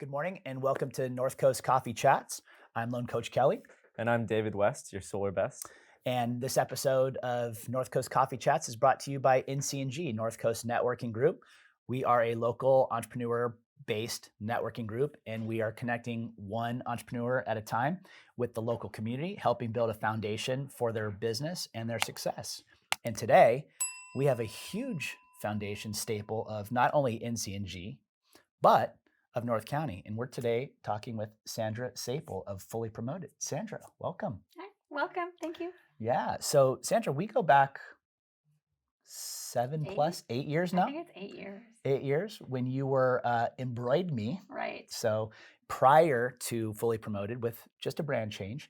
Good morning and welcome to North Coast Coffee Chats. I'm Lone Coach Kelly. And I'm David West, your solar best. And this episode of North Coast Coffee Chats is brought to you by NCNG, North Coast Networking Group. We are a local entrepreneur-based networking group, and we are connecting one entrepreneur at a time with the local community, helping build a foundation for their business and their success. And today, we have a huge foundation staple of not only NCNG, but of North County. And we're today talking with Sandra Sapol of Fully Promoted. Sandra, welcome. Hi, welcome. Thank you. Yeah. So Sandra, we go back 8 years now. I think it's 8 years. 8 years when you were embroidered me. Right. So prior to Fully Promoted, with just a brand change,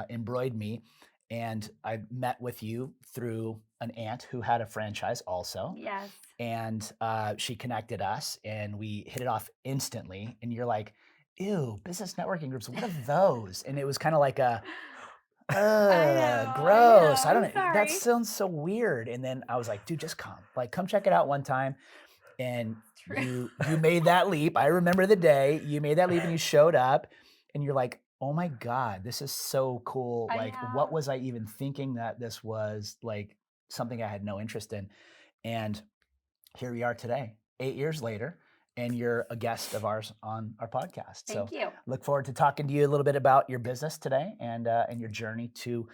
embroidered me. And I met with you through an aunt who had a franchise also. Yes. And she connected us and we hit it off instantly. And you're like, ew, business networking groups, what are those? And it was kind of like a, gross. I don't know. That sounds so weird. And then I was like, dude, just come check it out one time. And you made that leap. I remember the day you made that leap and you showed up and you're like, oh my God, this is so cool. What was I even thinking that this was like something I had no interest in? And here we are today, 8 years later, and you're a guest of ours on our podcast. Thank you. Look forward to talking to you a little bit about your business today and your journey to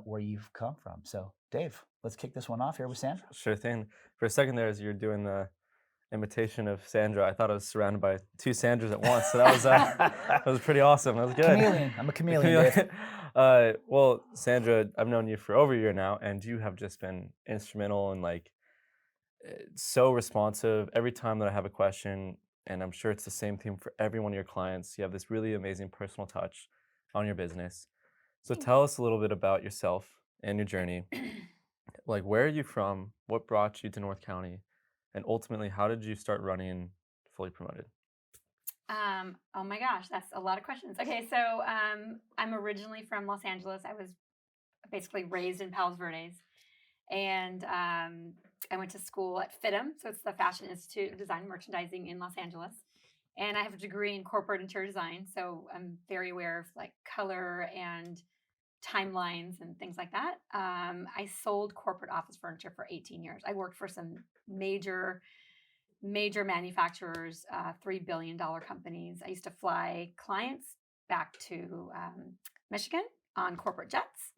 where you've come from. So Dave, let's kick this one off here with Sandra. Sure thing. For a second there, as you're doing the imitation of Sandra, I thought I was surrounded by two Sandras at once. So that was that was pretty awesome. That was good. Chameleon. I'm a chameleon. Dave. Well, Sandra, I've known you for over a year now, and you have just been instrumental and so responsive every time that I have a question. And I'm sure it's the same theme for every one of your clients. You have this really amazing personal touch on your business. So tell us a little bit about yourself and your journey. Where are you from? What brought you to North County? And ultimately, how did you start running Fully Promoted? Oh my gosh, that's a lot of questions. Okay, so I'm originally from Los Angeles. I was basically raised in Palos Verdes. And I went to school at FITM, so it's the Fashion Institute of Design and Merchandising in Los Angeles. And I have a degree in corporate interior design, so I'm very aware of color and timelines and things like that. I sold corporate office furniture for 18 years. I worked for some major manufacturers, $3 billion companies. I used to fly clients back to Michigan on corporate jets.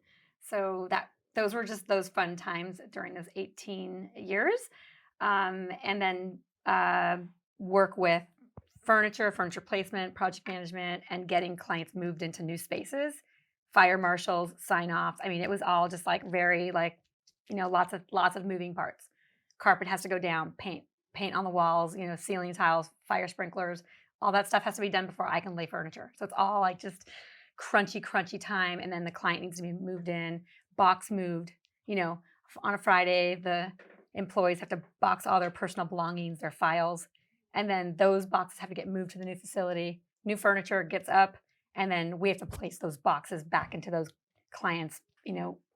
So those were just those fun times during those 18 years. And then work with furniture placement, project management, and getting clients moved into new spaces, fire marshals, sign offs. I mean, it was all just very lots of moving parts. Carpet has to go down, paint on the walls, ceiling tiles, fire sprinklers, all that stuff has to be done before I can lay furniture. So it's all just crunchy time. And then the client needs to be moved in, box moved, on a Friday, the employees have to box all their personal belongings, their files. And then those boxes have to get moved to the new facility. New furniture gets up, and then we have to place those boxes back into those clients',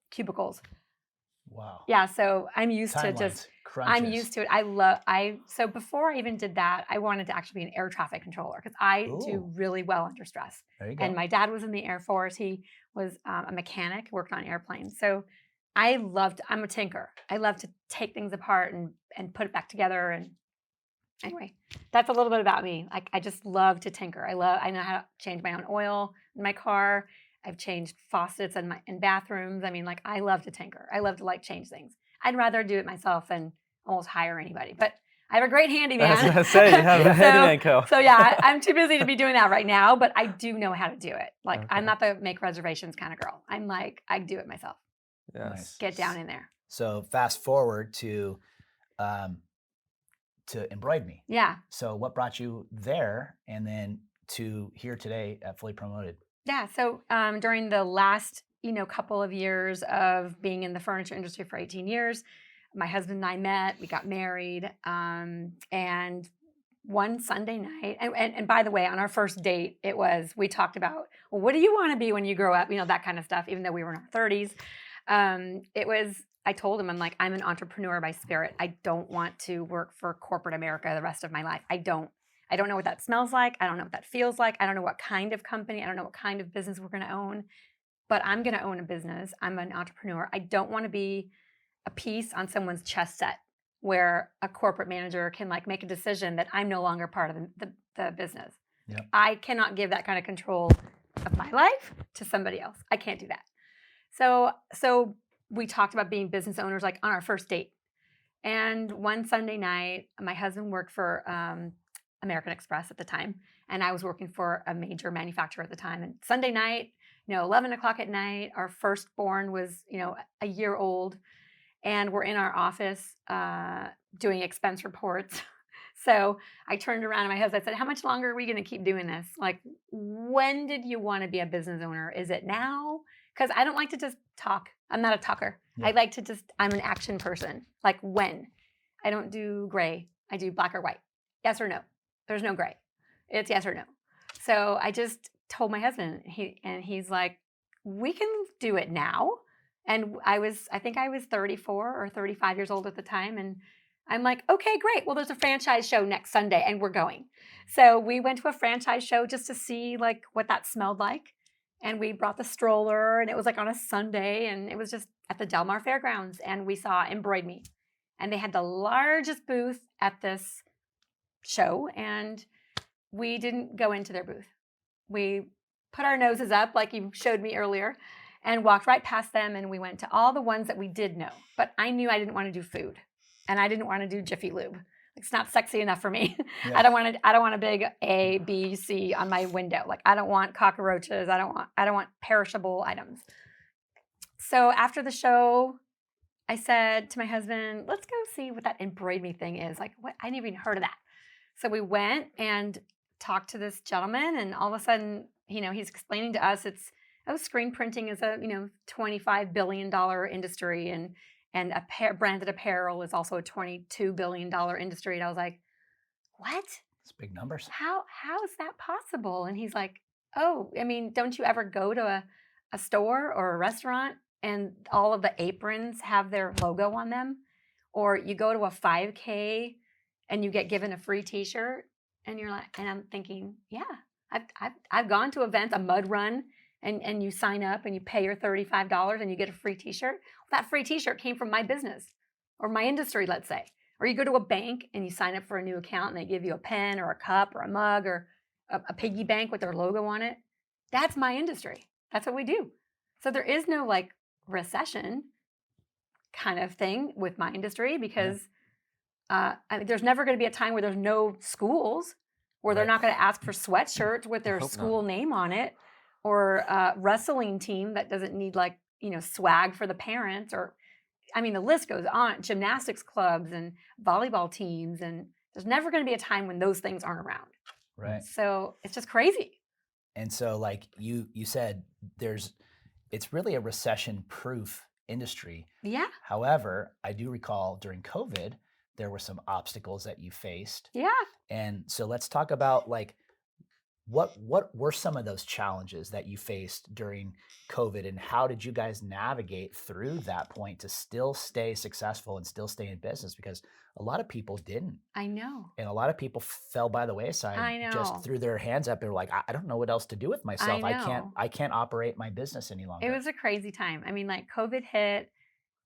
cubicles. Wow. Yeah, so I'm used to crunches. I'm used to it. So before I even did that, I wanted to actually be an air traffic controller because I do really well under stress. There you go. And my dad was in the Air Force. He was a mechanic, worked on airplanes. So I'm a tinker. I love to take things apart and put it back together. And anyway, that's a little bit about me. I just love to tinker. I know how to change my own oil in my car. I've changed faucets in bathrooms. I mean, I love to tinker. I love to change things. I'd rather do it myself than almost hire anybody. But I have a great handyman. I was going to say, you have a handyman co. So yeah, I'm too busy to be doing that right now, but I do know how to do it. Okay. I'm not the make reservations kind of girl. I'm I do it myself. Yes. Nice. Get down in there. So fast forward to embroider me. Yeah. So what brought you there and then to here today at Fully Promoted? Yeah. So during the last, couple of years of being in the furniture industry for 18 years, my husband and I met, we got married, and one Sunday night, and by the way, on our first date, we talked about, well, what do you want to be when you grow up? That kind of stuff, even though we were in our 30s. I told him, I'm an entrepreneur by spirit. I don't want to work for corporate America the rest of my life. I don't. I don't know what that smells like. I don't know what that feels like. I don't know what kind of company. I don't know what kind of business we're going to own, but I'm going to own a business. I'm an entrepreneur. I don't want to be a piece on someone's chess set where a corporate manager can like make a decision that I'm no longer part of the business. Yep. I cannot give that kind of control of my life to somebody else. I can't do that. So we talked about being business owners like on our first date. And one Sunday night, my husband worked for American Express at the time, and I was working for a major manufacturer at the time. And Sunday night, 11 o'clock at night, our firstborn was, a year old, and we're in our office doing expense reports. So I turned around to my husband. I said, "How much longer are we going to keep doing this? Like, when did you want to be a business owner? Is it now? Because I don't like to just talk. I'm not a talker. Yeah. I like to I'm an action person. Like, when? I don't do gray. I do black or white. Yes or no. There's no gray. It's yes or no. So I just told my husband, he's like, we can do it now. And I think I was 34 or 35 years old at the time. And I'm like, okay, great. Well, there's a franchise show next Sunday and we're going. So we went to a franchise show just to see like what that smelled like. And we brought the stroller, and it was like on a Sunday, and it was just at the Del Mar Fairgrounds. And we saw Embroid Me. And they had the largest booth at this show, and we didn't go into their booth. We put our noses up like you showed me earlier and walked right past them, and we went to all the ones that we did know. But I knew I didn't want to do food, and I didn't want to do Jiffy Lube. It's not sexy enough for me. Yeah. I don't want a big A, B, C on my window. Like, I don't want cockroaches. I don't want perishable items. So after the show, I said to my husband, let's go see what that Embroid Me thing is. Like, what? I never even heard of that. So we went and talked to this gentleman, and all of a sudden, he's explaining to us screen printing is a, $25 billion industry, and branded apparel is also a $22 billion industry. And I was like, what? It's big numbers. How is that possible? And he's like, oh, I mean, don't you ever go to a store or a restaurant and all of the aprons have their logo on them? Or you go to a 5K and you get given a free t-shirt, and you're like, and I'm thinking, yeah, I've gone to events, a mud run, and you sign up and you pay your $35 and you get a free t-shirt. Well, that free t-shirt came from my business or my industry, let's say. Or you go to a bank and you sign up for a new account and they give you a pen or a cup or a mug or a piggy bank with their logo on it. That's my industry. That's what we do. So there is no like recession kind of thing with my industry, because there's never going to be a time where there's no schools, where they're not going to ask for sweatshirts with their school name on it, or a wrestling team that doesn't need like, swag for the parents, or, I mean, the list goes on, gymnastics clubs and volleyball teams. And there's never going to be a time when those things aren't around. Right. So it's just crazy. And so like you said, it's really a recession-proof industry. Yeah. However, I do recall during COVID, there were some obstacles that you faced. Yeah. And so let's talk about like, what were some of those challenges that you faced during COVID, and how did you guys navigate through that point to still stay successful and still stay in business? Because a lot of people didn't. I know. And a lot of people fell by the wayside. I know. Just threw their hands up and were like, I don't know what else to do with myself. I know. I can't operate my business any longer. It was a crazy time. I mean, like, COVID hit,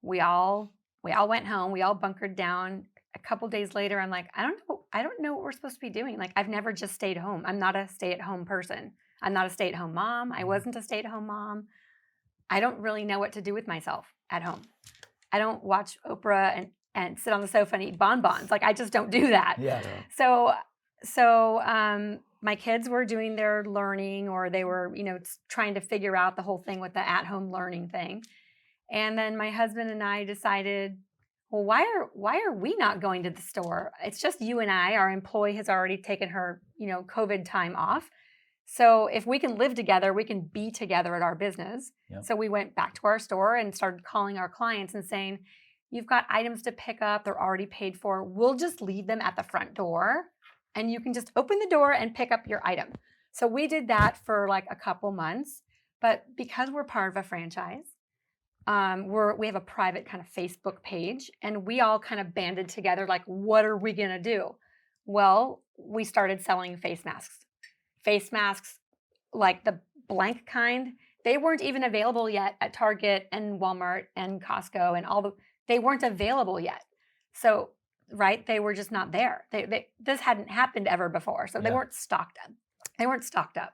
we all went home, we all bunkered down. A couple days later, I'm like, I don't know what we're supposed to be doing. Like, I've never just stayed home. I'm not a stay-at-home person. I'm not a stay-at-home mom. I wasn't a stay-at-home mom. I don't really know what to do with myself at home. I don't watch Oprah and sit on the sofa and eat bonbons. Like, I just don't do that. Yeah. So my kids were doing their learning, or they were, trying to figure out the whole thing with the at-home learning thing. And then my husband and I decided, well, why are we not going to the store? It's just you and I. Our employee has already taken her, COVID time off. So if we can live together, we can be together at our business. Yep. So we went back to our store and started calling our clients and saying, you've got items to pick up. They're already paid for. We'll just leave them at the front door, and you can just open the door and pick up your item. So we did that for like a couple months. But because we're part of a franchise, we have a private kind of Facebook page, and we all kind of banded together, like, what are we going to do? Well, we started selling face masks. Face masks, like the blank kind, they weren't even available yet at Target and Walmart and Costco and they weren't available yet. So, right, they were just not there. This hadn't happened ever before. So they Yeah. weren't stocked up. They weren't stocked up.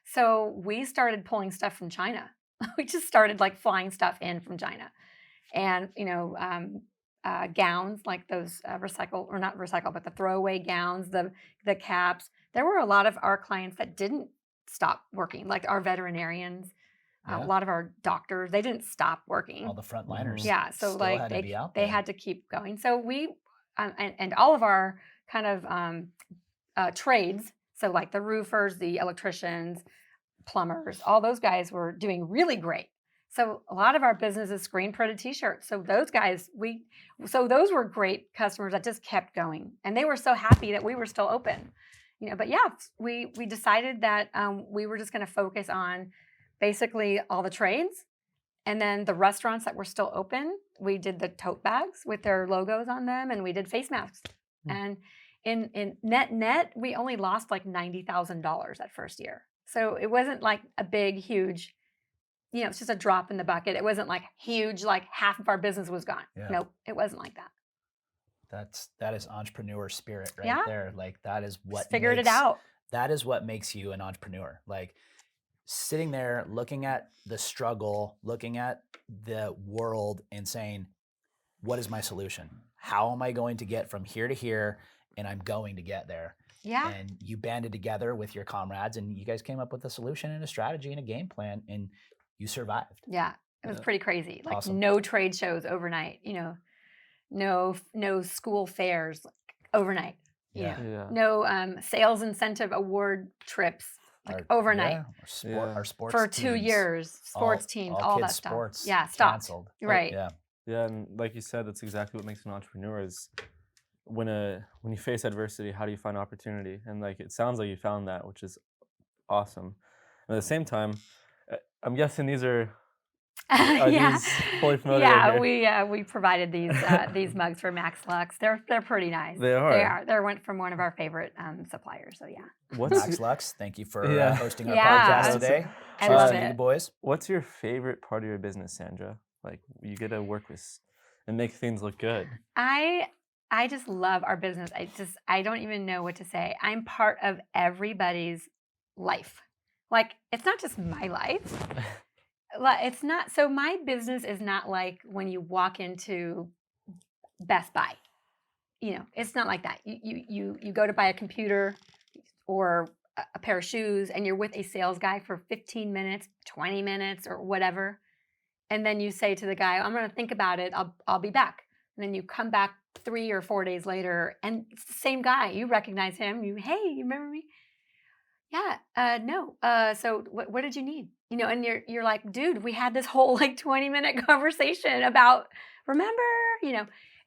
So we started pulling stuff from China. We just started like flying stuff in from China. And gowns like those recycle or not recycle, but the throwaway gowns, the caps. There were a lot of our clients that didn't stop working, like our veterinarians, a Yeah. lot of our doctors. They didn't stop working. All the frontliners Yeah, so still like had to be out they there. had to keep going. So we and all of our kind of trades. So like the roofers, the electricians, plumbers, all those guys were doing really great. So a lot of our business is screen printed t-shirts. So those guys, those were great customers that just kept going, and they were so happy that we were still open. But yeah, we decided that we were just going to focus on basically all the trades, and then the restaurants that were still open. We did the tote bags with their logos on them, and we did face masks. And in net, we only lost like $90,000 that first year. So it wasn't like a big, huge, it's just a drop in the bucket. It wasn't like huge, like half of our business was gone. Yeah. Nope, it wasn't like that. That is entrepreneur spirit right Yeah. there. Like that is what Just figured it out. That is what makes you an entrepreneur. Like sitting there looking at the struggle, looking at the world and saying, what is my solution? How am I going to get from here to here? And I'm going to get there. Yeah. And you banded together with your comrades and you guys came up with a solution and a strategy and a game plan and you survived. Yeah. It was pretty crazy. Like Awesome. no trade shows overnight, no school fairs overnight, no sales incentive award trips overnight. Yeah, our sports for teams, 2 years, sports teams, all kids that stuff. sports Yeah, stopped. canceled. Right. Yeah. Yeah, and like you said, that's exactly what makes an entrepreneur is when you face adversity, how do you find opportunity? And like it sounds like you found that, which is awesome. And at the same time, I'm guessing these are Yeah. these fully familiar here? We provided these mugs for Max Lux. They're pretty nice. They are. They are. They're one from one of our favorite suppliers. So yeah. Max Lux, thank you for hosting our Yeah. podcast today. I Cheers love to you it. boys. What's your favorite part of your business, Sandra? Like you get to work with and make things look good. I just love our business. I don't even know what to say. I'm part of everybody's life. Like it's not just my life. It's not. So my business is not like when you walk into Best Buy. It's not like that. You go to buy a computer or a pair of shoes, and you're with a sales guy for 15 minutes, 20 minutes, or whatever, and then you say to the guy, "I'm going to think about it. I'll be back." And then you come back 3 or 4 days later, and it's the same guy. You recognize him. Hey, you remember me? Yeah. No. So what did you need? And you're like, dude, we had this whole like 20-minute conversation about remember.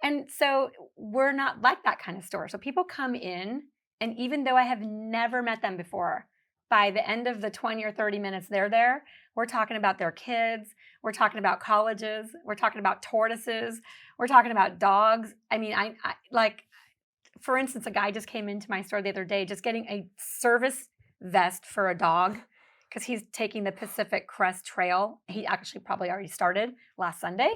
And so we're not like that kind of store. So people come in, and even though I have never met them before, by the end of the 20 or 30 minutes they're there, we're talking about their kids. We're talking about colleges. We're talking about tortoises. We're talking about dogs. I mean, I like, for instance, a guy just came into my store the other day, just getting a service vest for a dog because he's taking the Pacific Crest Trail. He actually probably already started last Sunday,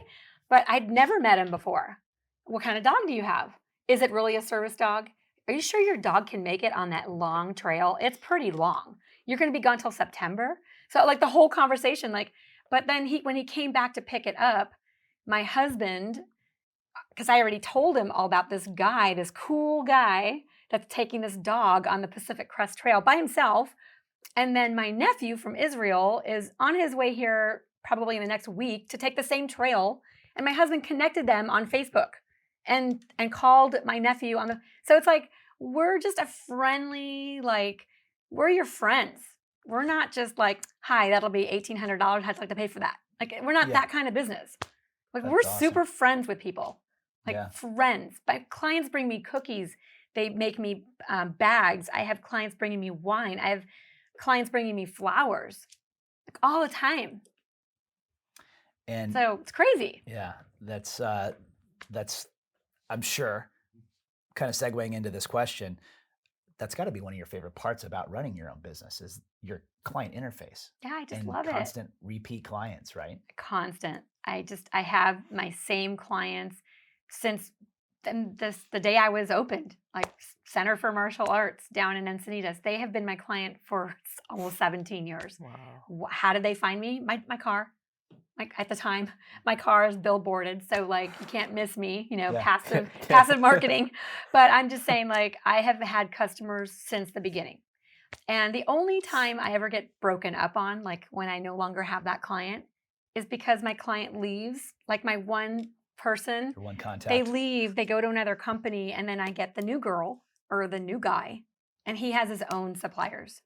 but I'd never met him before. What kind of dog do you have? Is it really a service dog? Are you sure your dog can make it on that long trail? It's pretty long. You're going to be gone till September. So like the whole conversation, but then when he came back to pick it up, my husband, because I already told him all about this guy, this cool guy that's taking this dog on the Pacific Crest Trail by himself. And then my nephew from Israel is on his way here probably in the next week to take the same trail. And my husband connected them on Facebook and called my nephew on the. So it's like, we're just a friendly, like, we're your friends. We're not just like, hi, that'll be $1,800. I'd like to pay for that. Like, we're not that kind of business. Like, That's we're awesome. super friends with people. Like friends. My clients bring me cookies. They make me bags. I have clients bringing me wine. I have clients bringing me flowers, like all the time. And so it's crazy. Yeah, that's I'm sure kind of segueing into this question, that's got to be one of your favorite parts about running your own business is your client interface Yeah, I just and love it. constant repeat clients, right? Constant. I have my same clients since the day I was opened, like Center for Martial Arts down in Encinitas. They have been my client for almost 17 years. Wow. How did they find me? My car. Like at the time, my car is billboarded, so like you can't miss me, Yeah. passive marketing. But I'm just saying, like, I have had customers since the beginning. And the only time I ever get broken up on, like when I no longer have that client, is because my client leaves. Like my one person, Your one they contact. leave, they go to another company, and then I get the new girl or the new guy, and he has his own suppliers.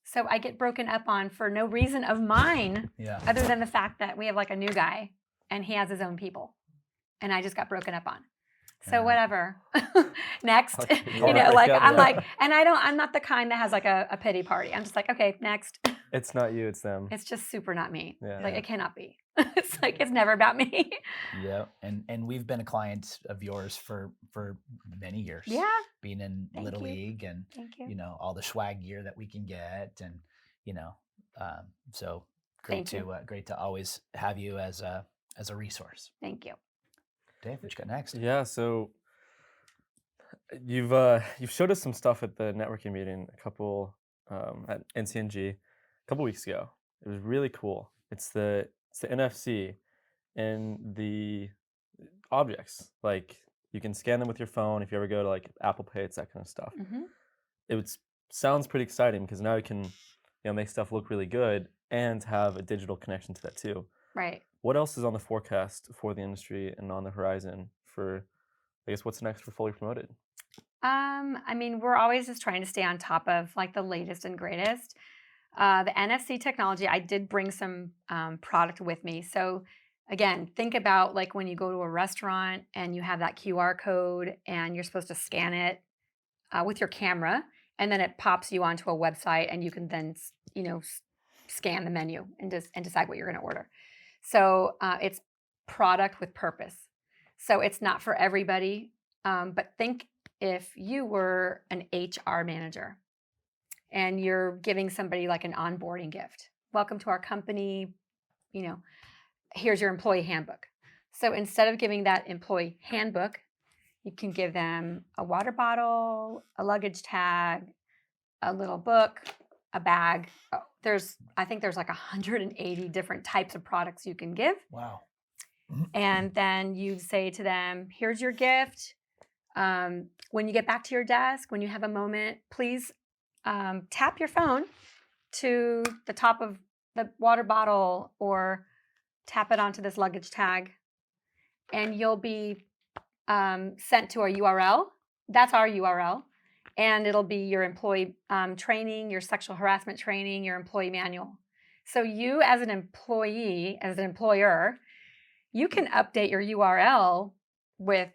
So I get broken up on for no reason of mine, Yeah. other than the fact that we have like a new guy and he has his own people, and I just got broken up on. So Yeah. whatever. Next, Okay, you know, break like up, I'm yeah. like, and I'm not the kind that has like a pity party. I'm just like, okay, next. It's not you, it's them. It's just super not me. Yeah. Like it cannot be. It's like it's never about me. Yeah. And we've been a client of yours for many years. Yeah. Being in Thank Little you. League and Thank you. you know all the swag gear that we can get and you know so Thank you. great to always have you as a resource. Thank you. Dave, what you got next? Yeah, so you've showed us some stuff at the networking meeting at NCNG a couple weeks ago. It was really cool. It's the NFC and the objects. Like you can scan them with your phone. If you ever go to like Apple Pay, it's that kind of stuff. Hmm. Sounds pretty exciting because now you can make stuff look really good and have a digital connection to that too. Right. What else is on the forecast for the industry and on the horizon for, I guess, what's next for Fully Promoted? I mean, we're always just trying to stay on top of like the latest and greatest. The NFC technology, I did bring some product with me. So again, think about like when you go to a restaurant and you have that QR code and you're supposed to scan it with your camera, and then it pops you onto a website, and you can then scan the menu and decide what you're going to order. So it's product with purpose. So it's not for everybody, but think if you were an HR manager and you're giving somebody like an onboarding gift. Welcome to our company, here's your employee handbook. So instead of giving that employee handbook, you can give them a water bottle, a luggage tag, a little book, a bag. I think there's like 180 different types of products you can give. Wow. And then you say to them, here's your gift. When you get back to your desk, when you have a moment, please tap your phone to the top of the water bottle or tap it onto this luggage tag, and you'll be sent to a URL. That's our URL. And it'll be your employee training, your sexual harassment training, your employee manual. So you as an employee, as an employer, you can update your URL with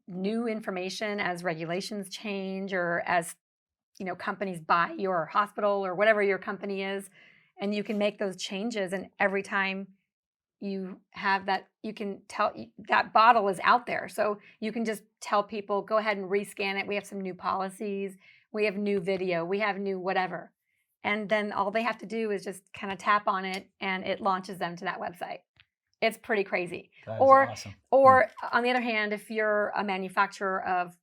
new information as regulations change or as companies buy your hospital or whatever your company is, and you can make those changes. And every time you have that, you can tell that bottle is out there. So you can just tell people, go ahead and rescan it. We have some new policies. We have new video. We have new whatever. And then all they have to do is just kind of tap on it and it launches them to that website. It's pretty crazy. That is Or awesome. Or on the other hand, if you're a manufacturer of,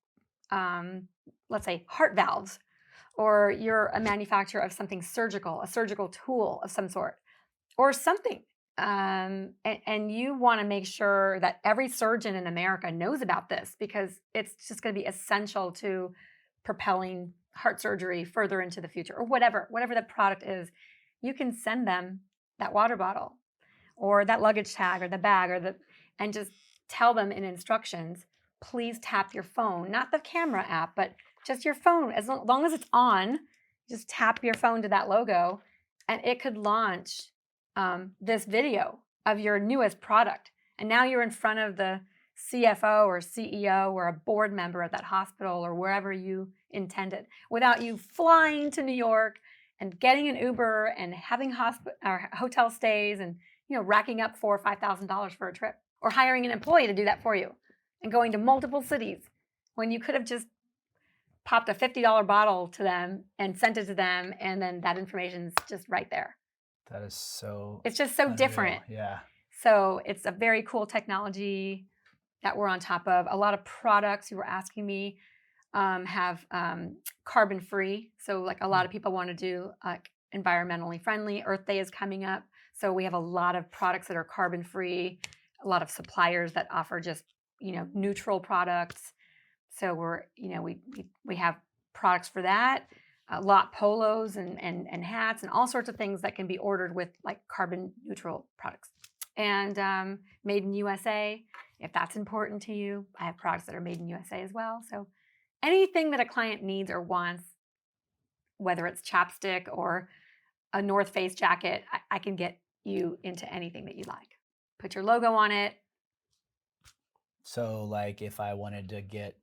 let's say, heart valves, or you're a manufacturer of something surgical, a surgical tool of some sort, or something, and you want to make sure that every surgeon in America knows about this because it's just going to be essential to propelling heart surgery further into the future, or whatever the product is, you can send them that water bottle or that luggage tag or the bag and just tell them in instructions, please tap your phone, not the camera app, but just your phone. As long as it's on, just tap your phone to that logo and it could launch this video of your newest product. And now you're in front of the CFO or CEO or a board member at that hospital or wherever you intended without you flying to New York and getting an Uber and having hotel stays and racking up $4,000 or $5,000 for a trip, or hiring an employee to do that for you and going to multiple cities. when you could have just popped a $50 bottle to them and sent it to them, and then that information's just right there. That is so It's just so unreal. different. Yeah. So it's a very cool technology that we're on top of. A lot of products you were asking me have carbon free. So like a lot of people want to do like environmentally friendly. Earth Day is coming up. So we have a lot of products that are carbon free, a lot of suppliers that offer just, neutral products. So we're, we have products for that, lot polos and hats and all sorts of things that can be ordered with like carbon neutral products. And made in USA, if that's important to you, I have products that are made in USA as well. So anything that a client needs or wants, whether it's chapstick or a North Face jacket, I can get you into anything that you like. Put your logo on it. So like if I wanted to get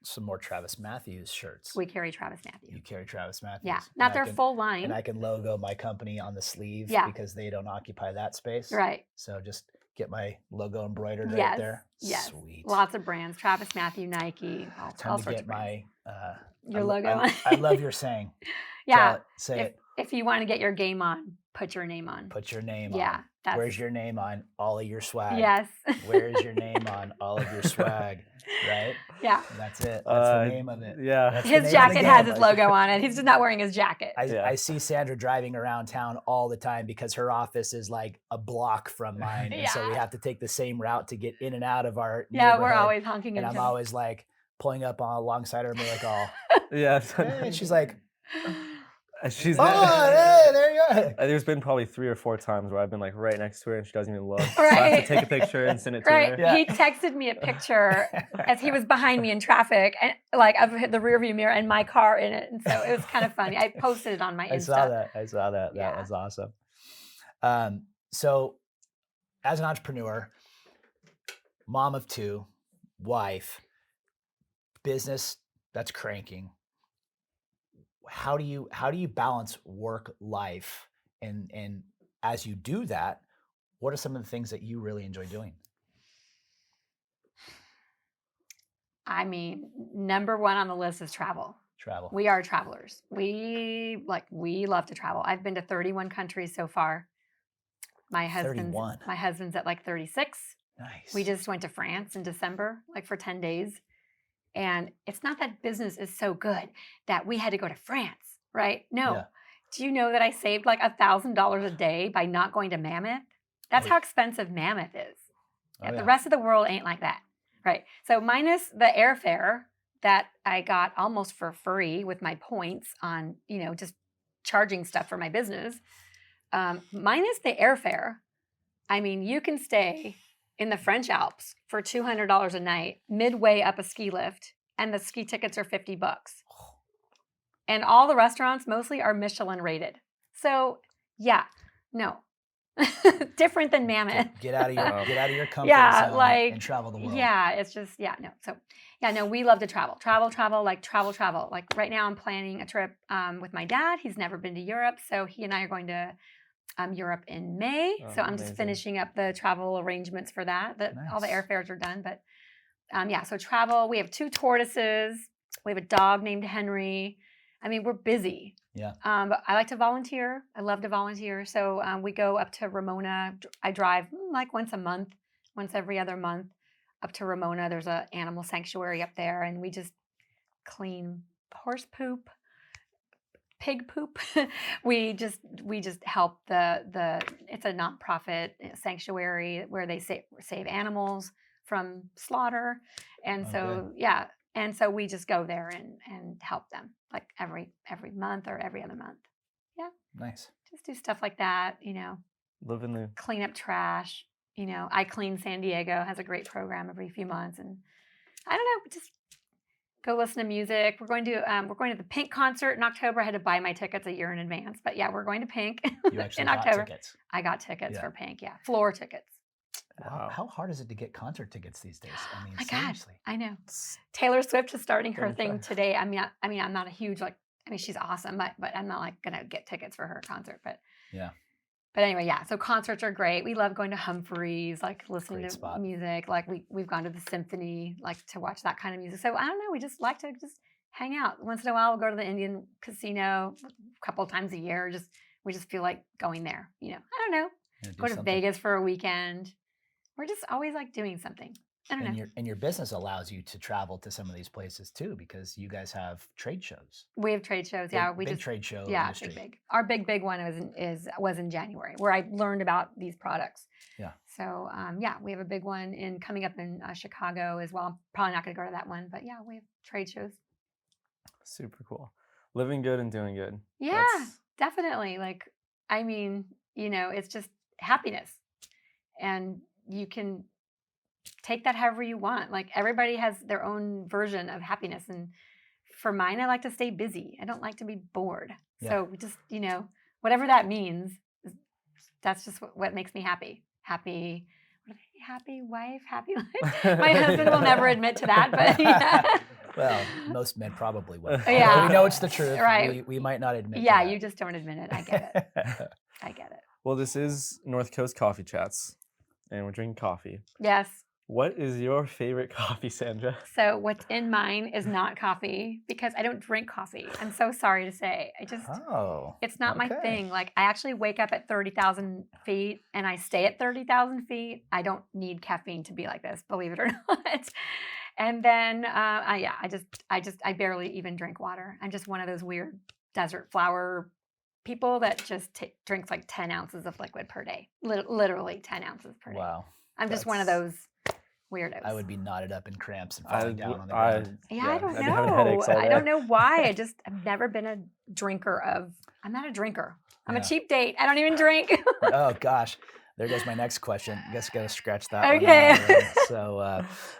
some more Travis Matthews shirts, We carry Travis Matthews. you carry Travis Matthews. Yeah, And not I their can- full line. And I can logo my company on the sleeve Yeah. because they don't occupy that space. Right. So just get my logo embroidered right Yes. there. Yes. Sweet. Lots of brands. Travis Matthew, Nike, all Time to sorts get of brands. my Your I, logo I, on. I love your saying. Yeah. Tell it, say it. If you want to get your game on, put your name on. Put your name on. Yeah. Where's your name on all of your swag? Yes. Where's your name on all of your swag? Right? Yeah. And that's it. That's the name of it. Yeah. That's the name His of the jacket has game. his logo on it. He's just not wearing his jacket. I see Sandra driving around town all the time because her office is like a block from mine. And so we Yeah. have to take the same route to get in and out of our Yeah, we're neighborhood. always honking And at I'm him. always like pulling up alongside her and be like, oh. Yeah. And she's like, She's oh, hey, there you go. There's been probably 3 or 4 times where I've been like right next to her and she doesn't even look. So I Right. have to take a picture and send it to Right. her. Yeah. He texted me a picture as he was behind me in traffic, and like of the rearview mirror and my car in it. And so it was kind of funny. I posted it on my Insta. I saw that. Yeah. That was awesome. So as an entrepreneur, mom of 2, wife, business that's cranking, how do you balance work life, and as you do that, what are some of the things that you really enjoy doing? I mean, number one on the list is travel. Travel. We are travelers. We love to travel. I've been to 31 countries so far. My husband's at like 36. Nice. We just went to France in December, like for 10 days. And it's not that business is so good that we had to go to France, right? No. Yeah. Do you know that I saved like $1,000 a day by not going to Mammoth? That's Oh, how expensive Mammoth is. Oh, The yeah. rest of the world ain't like that, right? So minus the airfare that I got almost for free with my points on, just charging stuff for my business, minus the airfare, I mean, you can stay in the French Alps for $200 a night, midway up a ski lift, and the ski tickets are $50. And all the restaurants mostly are Michelin rated. So yeah, no, different than Mammoth. Get out of your comfort Yeah, zone like, and travel the world. Yeah, it's just, no. So yeah, no, we love to travel. Travel. Like right now I'm planning a trip with my dad. He's never been to Europe. So he and I are going to Europe in May. Oh, So I'm just amazing. finishing up the travel arrangements for that. All the Nice. airfares are done. But so travel. We have 2 tortoises. We have a dog named Henry. I mean, we're busy. Yeah. But I like to volunteer. I love to volunteer. So we go up to Ramona. I drive like once every other month up to Ramona. There's an animal sanctuary up there, and we just clean horse poop, pig poop. we just help it's a nonprofit sanctuary where they save animals from slaughter. And so, yeah. And so we just go there and help them like every month or every other month. Yeah. Nice. Just do stuff like that, Living the clean up trash. I Clean San Diego has a great program every few months. And I don't know, just go listen to music. We're going to the Pink concert in October. I had to buy my tickets a year in advance, but yeah, we're going to Pink You actually in got October. tickets. I got tickets Yeah. for Pink. Yeah. Floor tickets. Wow. How hard is it to get concert tickets these days? I mean, My God, seriously. I know. Taylor Swift is starting her Don't thing try. today. I mean, I'm not a huge she's awesome, but I'm not like gonna get tickets for her concert. But Yeah. But anyway, yeah. So concerts are great. We love going to Humphreys, like listening Great to spot. music. Like we've gone to the symphony, like to watch that kind of music. So I don't know. We just like to just hang out. Once in a while, we'll go to the Indian casino a couple of times a year. We just feel like going there. I don't know. Yeah, do Go to something. Vegas for a weekend. We're just always like doing something. I don't know. And your business allows you to travel to some of these places too, because you guys have trade shows. We have trade shows. Big, Yeah, we big just trade show yeah, industry. big. Our big one was in January, where I learned about these products. Yeah. So yeah, we have a big one coming up in Chicago as well. I'm probably not going to go to that one, but yeah, we have trade shows. Super cool. Living good and doing good. Yeah, definitely. Like, I mean, it's just happiness, and you can take that however you want. Like everybody has their own version of happiness, and for mine, I like to stay busy. I don't like to be bored. Yeah. So just whatever that means, that's just what makes me happy. Happy wife, happy life. My husband will never admit to that, but yeah. Well, most men probably will. Yeah. We know it's the truth. Right. We might not admit Yeah, to you just don't admit it. I get it. I get it. Well, this is North Coast Coffee Chats, and we're drinking coffee. Yes. What is your favorite coffee, Sandra? So what's in mine is not coffee because I don't drink coffee. I'm so sorry to say. It's not my thing. Like I actually wake up at 30,000 feet and I stay at 30,000 feet. I don't need caffeine to be like this, believe it or not. And then, I barely even drink water. I'm just one of those weird desert flower people that just drinks like 10 ounces of liquid per day. Literally 10 ounces per day. Wow. I'm just one of those weirdos. I would be knotted up in cramps and falling down on the ground. I don't I'd be having headaches know. all I day. don't know why. I've never been a drinker I'm not a drinker. I'm a cheap date. I don't even drink. Oh gosh. There goes my next question. I guess I gotta scratch that Okay. one out. So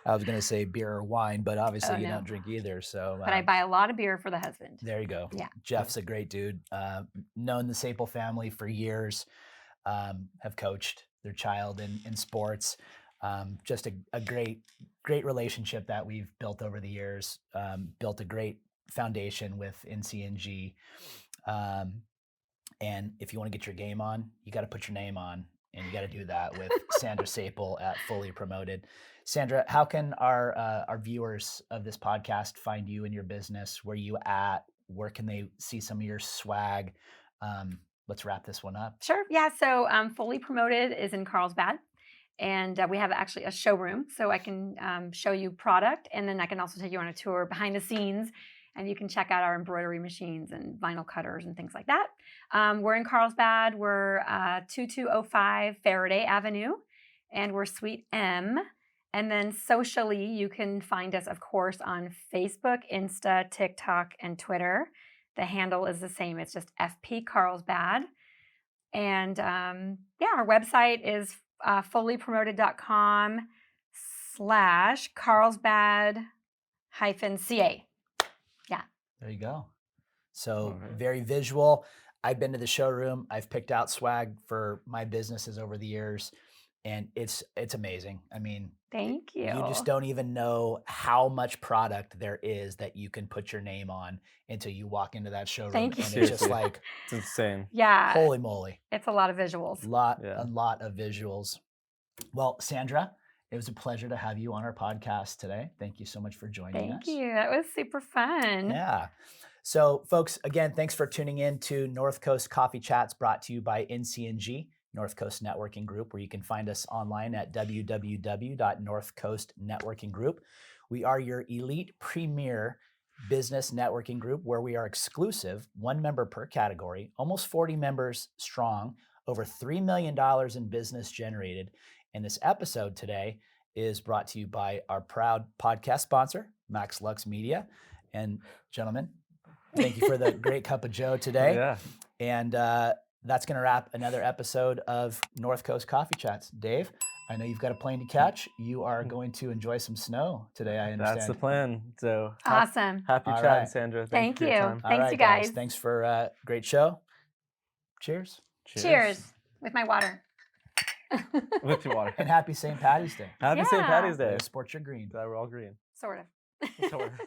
I was gonna say beer or wine, but obviously you no. don't drink either. So But I buy a lot of beer for the husband. there you go. Yeah. Jeff's a great dude. Known the Sapol family for years. Have coached their child in sports. Just a great relationship that we've built over the years. Built a great foundation with NCNG. And if you want to get your game on, you got to put your name on, and you got to do that with Sandra Sapol at Fully Promoted. Sandra, how can our viewers of this podcast find you and your business? Where you at? Where can they see some of your swag? Let's wrap this one up. Sure. Yeah. So Fully Promoted is in Carlsbad. And we have actually a showroom, so I can show you product, and then I can also take you on a tour behind the scenes, and you can check out our embroidery machines and vinyl cutters and things like that. We're in Carlsbad. We're 2205 Faraday Avenue, and we're Suite M. And then socially, you can find us, of course, on Facebook, Insta, TikTok, and Twitter. The handle is the same. It's just FP Carlsbad. And our website is fullypromoted.com/Carlsbad-CA. Yeah. There you go. So very visual. I've been to the showroom. I've picked out swag for my businesses over the years, and it's amazing. I mean, thank you. You just don't even know how much product there is that you can put your name on until you walk into that showroom. Thank you. And it's just like, it's insane. Yeah. Holy moly. It's a lot of visuals. A lot of visuals. Well, Sandra, it was a pleasure to have you on our podcast today. Thank you so much for joining us. Thank you. That was super fun. Yeah. So folks, again, thanks for tuning in to North Coast Coffee Chats, brought to you by NCNG, North Coast Networking Group, where you can find us online at www.northcoastnetworkinggroup. We are your elite premier business networking group, where we are exclusive, one member per category, almost 40 members strong, over $3 million in business generated. And this episode today is brought to you by our proud podcast sponsor, Max Lux Media. And gentlemen, thank you for the great cup of Joe today. Yeah. And that's going to wrap another episode of North Coast Coffee Chats. Dave, I know you've got a plane to catch. You are going to enjoy some snow today, I understand. That's the plan. So awesome. Happy All chatting, right. Sandra. Thank you. For your time. Thanks, right, you guys. Thanks for a great show. Cheers. Cheers with my water. With your water. And happy St. Patty's Day. Happy St. Patty's Day. Sport your green. Glad we're all green. Sort of. Sort of.